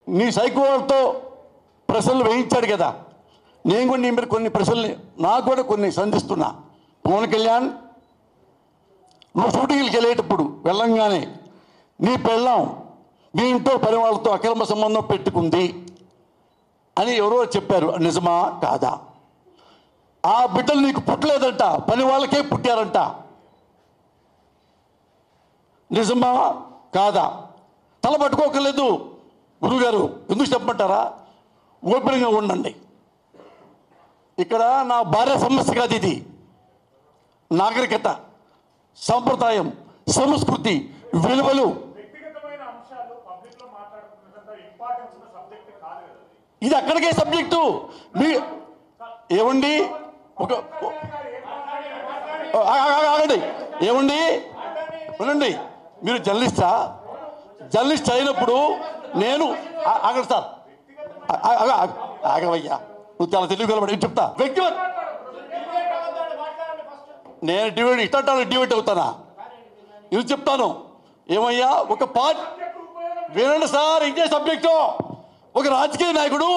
నీ సైకోతో ప్రశ్నలు వేయించాడు కదా, నేను కూడా నీ మీద కొన్ని ప్రశ్నలు నాకు కూడా కొన్ని సంధిస్తున్నా. పవన్ కళ్యాణ్, నువ్వు షూటింగ్కి వెళ్ళేటప్పుడు వెళ్ళంగానే నీ పెళ్ళాం మీ ఇంట్లో పని వాళ్ళతో అక్రమ సంబంధం పెట్టుకుంది అని ఎవరో చెప్పారు, నిజమా కాదా? ఆ బిడ్డలు నీకు పుట్టలేదంట, పని వాళ్ళకే పుట్టారంట, నిజమా కాదా? తల పట్టుకోకలేదు గురుగారు, ఎందుకు చెప్పమంటారా? ఓపెన్గా ఉండండి. ఇక్కడ నా భార్య సమస్య కాదు, ఇది నాగరికత, సంప్రదాయం, సంస్కృతి, విలువలు. ఇది అక్కడికే సబ్జెక్టు. మీ ఏమండి ఒక ఆగండి, ఏమండి వినండి, మీరు జర్నలిస్ట్ అయినప్పుడు నేను ఆగండి సార్, ఆగవయ్యా, నువ్వు చాలా తెలివి కలబడి చెప్తా. వ్యక్తిగత నేను డిబేట్ అవుతానా? ఇది చెప్తాను. ఏమయ్యా, ఒక వినండి సార్, ఇదే సబ్జెక్టు. ఒక రాజకీయ నాయకుడు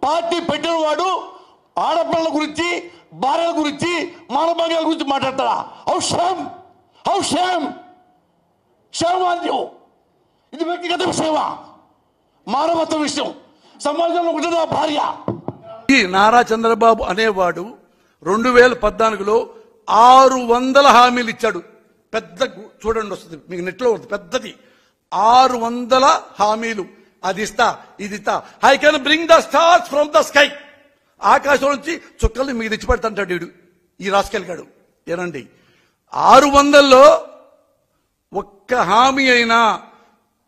పార్టీ పెట్టిన వాడు ఆడపిల్లల గురించి, భార్యల గురించి, మానభంగాల గురించి మాట్లాడతాడా? హౌ షేమ్ ఇది వ్యక్తిగత విషయమా? మానవత్వ విషయం. సమాజంలో ఉంటుంది నా భార్య. ఈ నారా చంద్రబాబు అనేవాడు 2014లో 600 హామీలు ఇచ్చాడు. పెద్ద చూడండి, వస్తుంది మీకు నెట్లో వస్తుంది, పెద్దది 600 హామీలు. అది ఇస్తా, ఇది ఇస్తా, I can bring the stars from the sky. ఆకాశం నుంచి చుక్కల్ని మీకు తెచ్చిపెడతాంటాడు వీడు, ఈ రాసుకెళ్ళాడు. ఏనండి, 600లో ఒక్క హామీ అయినా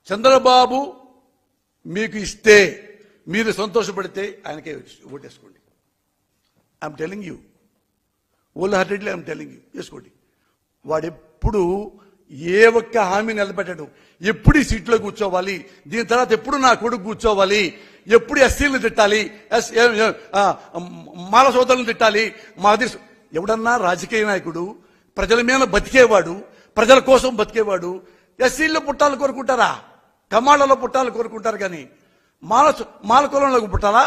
చంద్రబాబు మీకు ఇస్తే మీరు సంతోషపడితే ఆయనకే ఓటేసుకోండి. I'm telling you, wholeheartedly I'm telling you, వేసుకోండి. వాడెప్పుడు ఏ ఒక్క హామీ నిలబెట్టాడు? ఎప్పుడు ఈ సీట్లో కూర్చోవాలి, దీని తర్వాత ఎప్పుడు నా కొడుకు కూర్చోవాలి, ఎప్పుడు ఎస్సీలను తిట్టాలి, మాల సోదరులను తిట్టాలి. మాది ఎవడన్నా రాజకీయ నాయకుడు ప్రజల మీద బతికేవాడు, ప్రజల కోసం బతికేవాడు ఎస్సీల్లో పుట్టాలని కోరుకుంటారా? కమాళ్లలో పుట్టాలని కోరుకుంటారు. కానీ మాల కులంలో పుట్టాలా,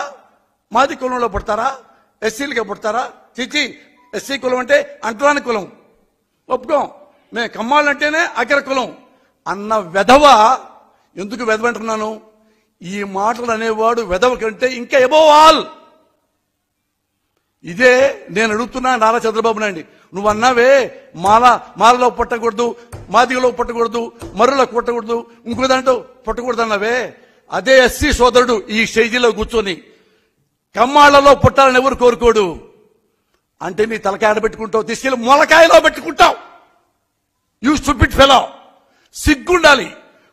మాది కులంలో పుడతారా, ఎస్సీలకే పుడతారా? చిచి, ఎస్సీ కులం అంటే అంటరాని కులం, ఒప్పుకోం. మేము కమ్మాళ్ళు అంటేనే అగ్ర కులం అన్న వెధవ. ఎందుకు వెధవ అంటున్నాను? ఈ మాటలు అనేవాడు వెధవ కంటే ఇంకా అబోవ్ ఆల్. ఇదే నేను అడుగుతున్నా నారా చంద్రబాబు నాయుడు. నువ్వు అన్నావే మాలలో పుట్టకూడదు, మాదిగలో పుట్టకూడదు, మరులో పుట్టకూడదు, ఇంకో దాంట్లో పుట్టకూడదు అన్నావే. అదే ఎస్సీ సోదరుడు ఈ స్టేజీలో కూర్చొని కమ్మాళ్లలో పుట్టాలని ఎవరు కోరుకోడు అంటే నీ తలకాయ ఆడబెట్టుకుంటావు, తీసుకెళ్ళి మొలకాయలో పెట్టుకుంటావు. You stupid fellow. సిగ్గుండాలి.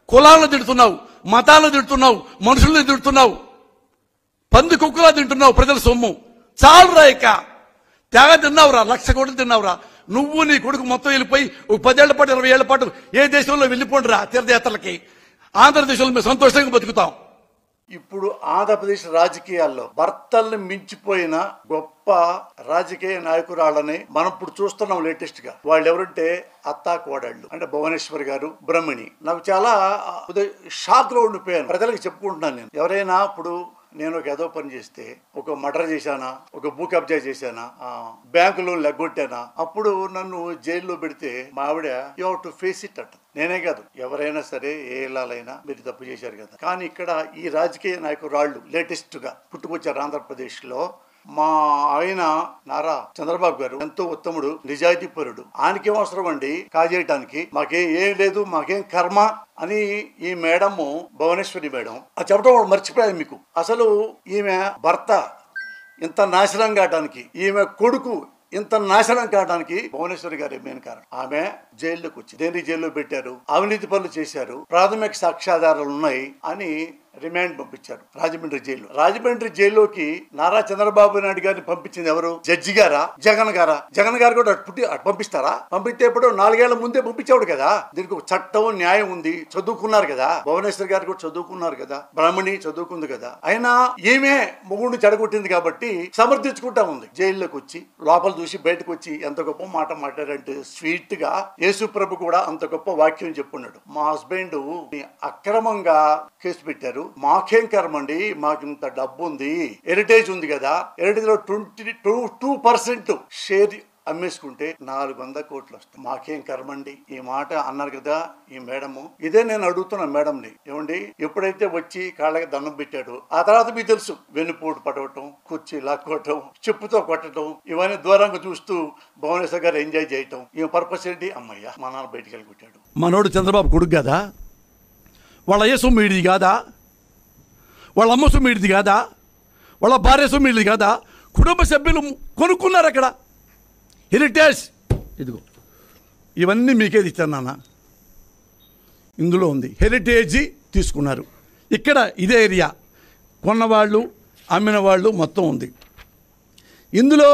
కులాలను తిడుతున్నావు, మతాలను తిడుతున్నావు, మనుషులను తిడుతున్నావు, పంది కుక్కలా తింటున్నావు ప్రజల సొమ్ము. చాలురా, ఇక తెగ తిన్నావురా, 1,00,000 కోట్లు తిన్నావురా. నువ్వు నీ కొడుకు మొత్తం వెళ్ళిపోయి 10 ఏళ్ల పాటు 20 ఏళ్ల పాటు ఏ దేశంలో వెళ్ళిపోండిరా తీర్థయాత్రలకి. ఆంధ్రదేశంలో మేము సంతోషంగా బతుకుతాం. ఇప్పుడు ఆంధ్రప్రదేశ్ రాజకీయాల్లో భర్తల్ని మించిపోయిన గొప్ప రాజకీయ నాయకురాళ్ళని మనం ఇప్పుడు చూస్తున్నాం. లేటెస్ట్ గా వాళ్ళు ఎవరంటే అత్తా కోడళ్ళు, అంటే భువనేశ్వర్ గారు, బ్రహ్మిణి. నాకు చాలా షాక్ లో ఉండిపోయాను. ప్రజలకు చెప్పుకుంటున్నాను నేను. ఎవరైనా ఇప్పుడు నేను ఒక ఏదో పని చేస్తే, ఒక మర్డర్ చేశానా, ఒక భూ కబ్జా చేశానా, బ్యాంకులో లెగ్గొట్టానా, అప్పుడు నన్ను జైల్లో పెడితే మా ఆవిడ you have to face it అంట. నేనే కాదు, ఎవరైనా సరే, ఏ ఇళ్ళైనా మీరు తప్పు చేశారు కదా. కానీ ఇక్కడ ఈ రాజకీయ నాయకురాళ్ళు లేటెస్ట్ గా పుట్టుకొచ్చారు ఆంధ్రప్రదేశ్ లో. మా ఆయన నారా చంద్రబాబు గారు ఎంతో ఉత్తముడు, నిజాయితీ పరుడు. ఆయనకేం అవసరం అండి కాజేయటానికి? ఏం లేదు, మాకేం కర్మ అని ఈ మేడం, భువనేశ్వరి మేడం అది చెప్పడం వాడు మర్చిపోయారు మీకు. అసలు ఈమె భర్త ఇంత నాశనం కావడానికి, ఈమె కొడుకు ఇంత నాశనం కావడానికి భువనేశ్వరి గారి మెయిన్ కారణం. ఆమె జైల్లోకి వచ్చి దేని జైల్లో పెట్టారు, అవినీతి పనులు చేశారు, ప్రాథమిక సాక్ష్యాధారాలు ఉన్నాయి అని రిమాండ్ పంపించారు రాజమండ్రి జైల్లో. రాజమండ్రి జైల్లోకి నారా చంద్రబాబు నాయుడు గారిని పంపించింది ఎవరు? జడ్జి గారా, జగన్ గారా? జగన్ గారు కూడా అటు పంపిస్తారా? పంపిస్తే ఇప్పుడు 4 ఏళ్ల ముందే పంపించాడు కదా. దీనికి ఒక చట్టం, న్యాయం ఉంది. చదువుకున్నారు కదా, భువనేశ్వర్ గారు కూడా చదువుకున్నారు కదా, బ్రాహ్మణి చదువుకుంది కదా. అయినా ఈమె మొగుడిని చెడగొట్టింది కాబట్టి సమర్థించుకుంటా ఉంది. జైల్లోకి వచ్చి లోపల చూసి బయటకు వచ్చి ఎంత గొప్ప మాట మాట్లాడంటే, స్వీట్ గా యేసు ప్రభు కూడా అంత గొప్ప వాక్యం చెప్పున్నాడు. మా హస్బెండ్ అక్రమంగా కేసు పెట్టారు, మాకేం కర్మండి, మాకు ఇంత డబ్బు ఉంది, హెరిటేజ్ ఉంది కదా, హెరిటేజ్ లో 22% షేర్ అమ్మేసుకుంటే 400 కోట్లు వస్తాయి, మాకేం కర్మండి. ఈ మాట అన్నారు కదా ఈ మేడము. ఇదే నేను అడుగుతున్నా మేడంని, ఏమండి ఎప్పుడైతే వచ్చి కాళ్ళకి దండం పెట్టాడు ఆ తర్వాత మీకు తెలుసు వెన్నుపోటు పడవటం, కుర్చీ లాక్కోవటం, చెప్పుతో కొట్టడం, ఇవన్నీ దూరంగా చూస్తూ భువనేశ్వర్ గారు ఎంజాయ్ చేయటం. ఈ పర్పస్ ఏంటి? అమ్మయ్య మా నాన్న బయటికి వెళ్ళి కొట్టాడు. మనోడు చంద్రబాబు కొడుకు కదా, వాళ్ళ అయ్య సొమ్మిడిది కాదా, వాళ్ళ అమ్మ సొమ్మిడిది కాదా, వాళ్ళ భార్య సొమ్మిడిది కాదా, కుటుంబ సభ్యులు కొనుక్కున్నారు అక్కడ హెరిటేజ్. ఇదిగో ఇవన్నీ మీకేది ఇచ్చాను నాన్న, ఇందులో ఉంది హెరిటేజీ తీసుకున్నారు. ఇక్కడ ఇదే ఏరియా కొన్నవాళ్ళు అమ్మిన వాళ్ళు మొత్తం ఉంది. ఇందులో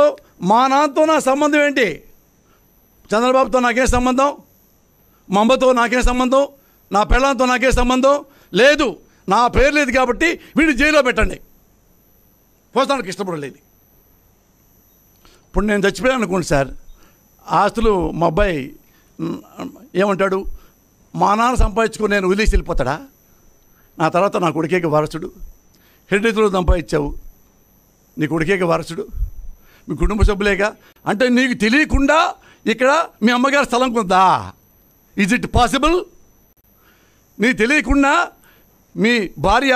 మా నాన్నతో నా సంబంధం ఏంటి? చంద్రబాబుతో నాకేం సంబంధం? మా అమ్మతో నాకేం సంబంధం? నా పెళ్ళంతో నాకేం సంబంధం లేదు. నా పేరు లేదు కాబట్టి వీడిని జైల్లో పెట్టండి, పోతానికి ఇష్టపడలేదు. ఇప్పుడు నేను చచ్చిపోయాను అనుకోండి సార్, ఆస్తులు మా అబ్బాయి ఏమంటాడు? మా నాన్న సంపాదించుకొని నేను వదిలేసి వెళ్ళిపోతాడా? నా తర్వాత నా కొడుకేకి వారసుడు. హెరిటేజ్లో సంపాదించావు, నీ కొడుకేకి వారసుడు, మీ కుటుంబ సభ్యులేగా. అంటే నీకు తెలియకుండా ఇక్కడ మీ అమ్మగారి స్థలం కొందా? Is it possible? నీకు తెలియకుండా మీ భార్య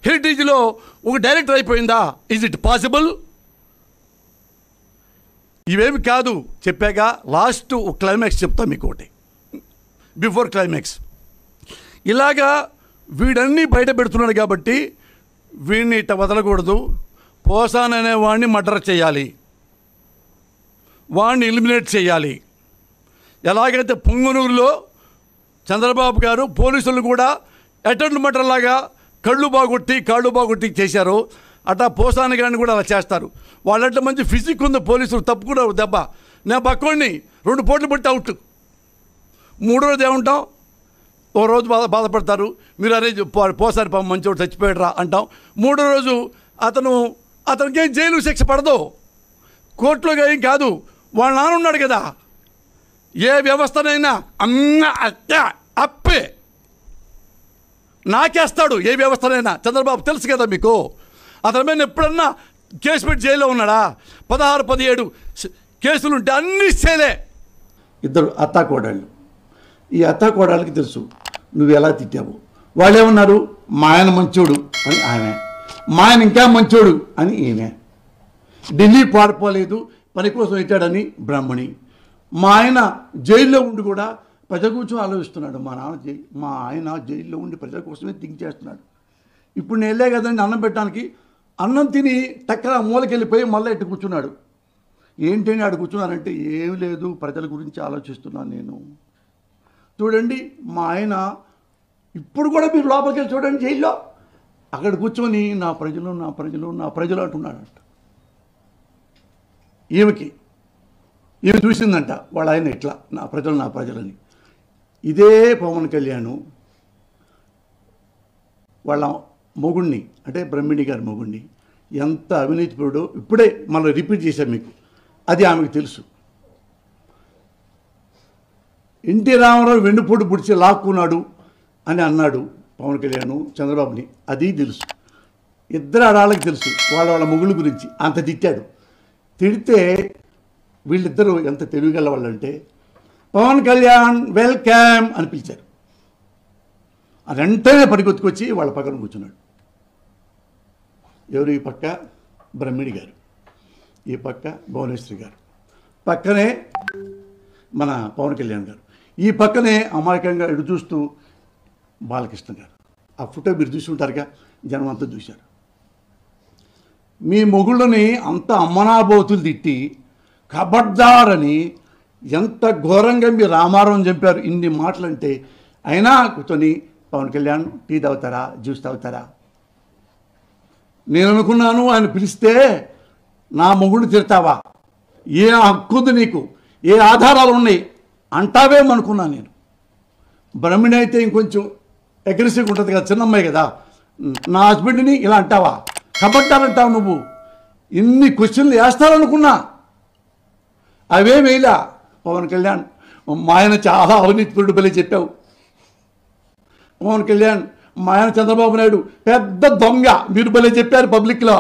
హెరిటేజ్లో ఒక డైరెక్టర్ అయిపోయిందా? Is it possible? ఇవేమి కాదు. చెప్పాక లాస్ట్ ఒక క్లైమాక్స్ చెప్తా మీకు ఒకటి, బిఫోర్ క్లైమాక్స్. ఇలాగా వీడన్నీ బయట పెడుతున్నాడు కాబట్టి వీడిని ఇట్ట వదలకూడదు. పోసాన్ అనే వాడిని మర్డర్ చేయాలి, వాడిని ఎలిమినేట్ చేయాలి. ఎలాగైతే పొంగనూరులో చంద్రబాబు గారు పోలీసులు కూడా అటెండ్ మర్డర్ లాగా కాళ్ళు బాగొట్టి చేశారు, అట్లా పోసాని గారిని కూడా అలా చేస్తారు. వాళ్ళంటే మంచి ఫిజిక్ ఉంది, పోలీసులు తప్పుకున్నారు దెబ్బ. నేను పక్కోడిని 2 పోట్లు పట్టి అవుట్. 3వ రోజు ఏమంటాం? ఓ రోజు బాధపడతారు, మీరు అరే పోసారి పాపం మంచోడు చచ్చిపోయాడు రా అంటాం. 3వ రోజు అతనికి ఏం జైలు శిక్ష పడదు, కోర్టులో ఏం కాదు. వాళ్ళ నాన్న ఉన్నాడు కదా, ఏ వ్యవస్థనైనా అప్పే నాకేస్తాడు, ఏ వ్యవస్థనైనా. చంద్రబాబు తెలుసు కదా మీకు. అతని మీద ఎప్పుడన్నా కేసు పెట్టి జైల్లో ఉన్నాడా? 16, 17 కేసులుంటే అన్ని సేలే. ఇద్దరు అత్తాకోడళ్ళు. ఈ అత్తాకోడళ్ళకి తెలుసు నువ్వు ఎలా తిట్టావు. వాళ్ళు ఏమన్నారు? మా ఆయన మంచోడు అని ఆమె, మా ఆయన ఇంకా మంచోడు అని ఈమె. ఢిల్లీ పారిపోలేదు, పని కోసం వచ్చాడని బ్రాహ్మణి. మా ఆయన జైల్లో ఉండి కూడా ప్రజల కోసం ఆలోచిస్తున్నాడు. మా ఆయన జైల్లో ఉండి ప్రజల కోసమే థింక్ చేస్తున్నాడు. ఇప్పుడు నేను వెళ్ళే కదండి అన్నం పెట్టడానికి, అన్నం తిని టక్కన మూలకి వెళ్ళిపోయి మళ్ళీ ఇట్టు కూర్చున్నాడు. ఏంటంటే ఆడు కూర్చున్నానంటే ఏం లేదు, ప్రజల గురించి ఆలోచిస్తున్నాను నేను. చూడండి మా ఆయన ఇప్పుడు కూడా మీరు లోపలికి వెళ్ళి చూడండి జైల్లో, అక్కడ కూర్చొని నా ప్రజలు అంటున్నాడంట. ఈమె చూసిందంట వాళ్ళ ఆయన ఇట్లా నా ప్రజలని. ఇదే పవన్ కళ్యాణ్ వాళ్ళ మొగుణ్ణి, అంటే బ్రహ్మిణి గారి మొగుణ్ణి ఎంత అవినీతిపరుడో ఇప్పుడే మళ్ళీ రిపీట్ చేశాను మీకు. అది ఆమెకు తెలుసు. ఎన్టీ రామారావు వెన్నుపోటు పుడిచి లాక్కున్నాడు అని అన్నాడు పవన్ కళ్యాణ్ చంద్రబాబుని, అది తెలుసు. ఇద్దరు ఆడాళ్ళకి తెలుసు వాళ్ళ మొగుళ్ళ గురించి. అంత తిట్టాడు. తిడితే వీళ్ళిద్దరూ ఎంత తెలివిగల వాళ్ళంటే పవన్ కళ్యాణ్ వెల్కమ్ అని పిలిచారు. వెంటనే పరిగెత్తుకొచ్చి వాళ్ళ పక్కన కూర్చున్నాడు. ఎవరు? ఈ పక్క బ్రహ్మిణి గారు, ఈ పక్క భువనేశ్వరి గారు, పక్కనే మన పవన్ కళ్యాణ్ గారు, ఈ పక్కనే అమాయకంగా ఎడు చూస్తూ బాలకృష్ణ గారు. ఆ ఫోటో మీరు చూసి ఉంటారుగా, జనం అంతా చూశారు. మీ మొగుళ్ళని అంత అమ్మనాబోతులు తిట్టి కబడ్దారని ఎంత ఘోరంగా మీరు రామారావు చంపారు. ఇన్ని మాటలంటే అయినా కూర్చొని పవన్ కళ్యాణ్ టీ తాగుతారా, జ్యూస్ తాగుతారా? నేను అనుకున్నాను ఆయన పిలిస్తే నా మొగుడిని తిడతావా, ఏ హక్కు ఉంది నీకు, ఏ ఆధారాలు ఉన్నాయి అంటావేమనుకున్నాను నేను. బ్రహ్మిణి అయితే ఇంకొంచెం అగ్రెసివ్గా ఉంటుంది కదా, చిన్నమ్మాయి కదా. నా హస్బెండ్ని ఇలా అంటావా, కబడ్డారంటావు నువ్వు, ఇన్ని క్వశ్చన్లు వేస్తారనుకున్నా. అవేమేలా పవన్ కళ్యాణ్ మా ఆయన చాలా అవినీతిపరుడు బలి చెప్పావు. పవన్ కళ్యాణ్ మా ఆయన చంద్రబాబు నాయుడు పెద్ద దొంగ, మీరు భలే చెప్పారు పబ్లిక్లో.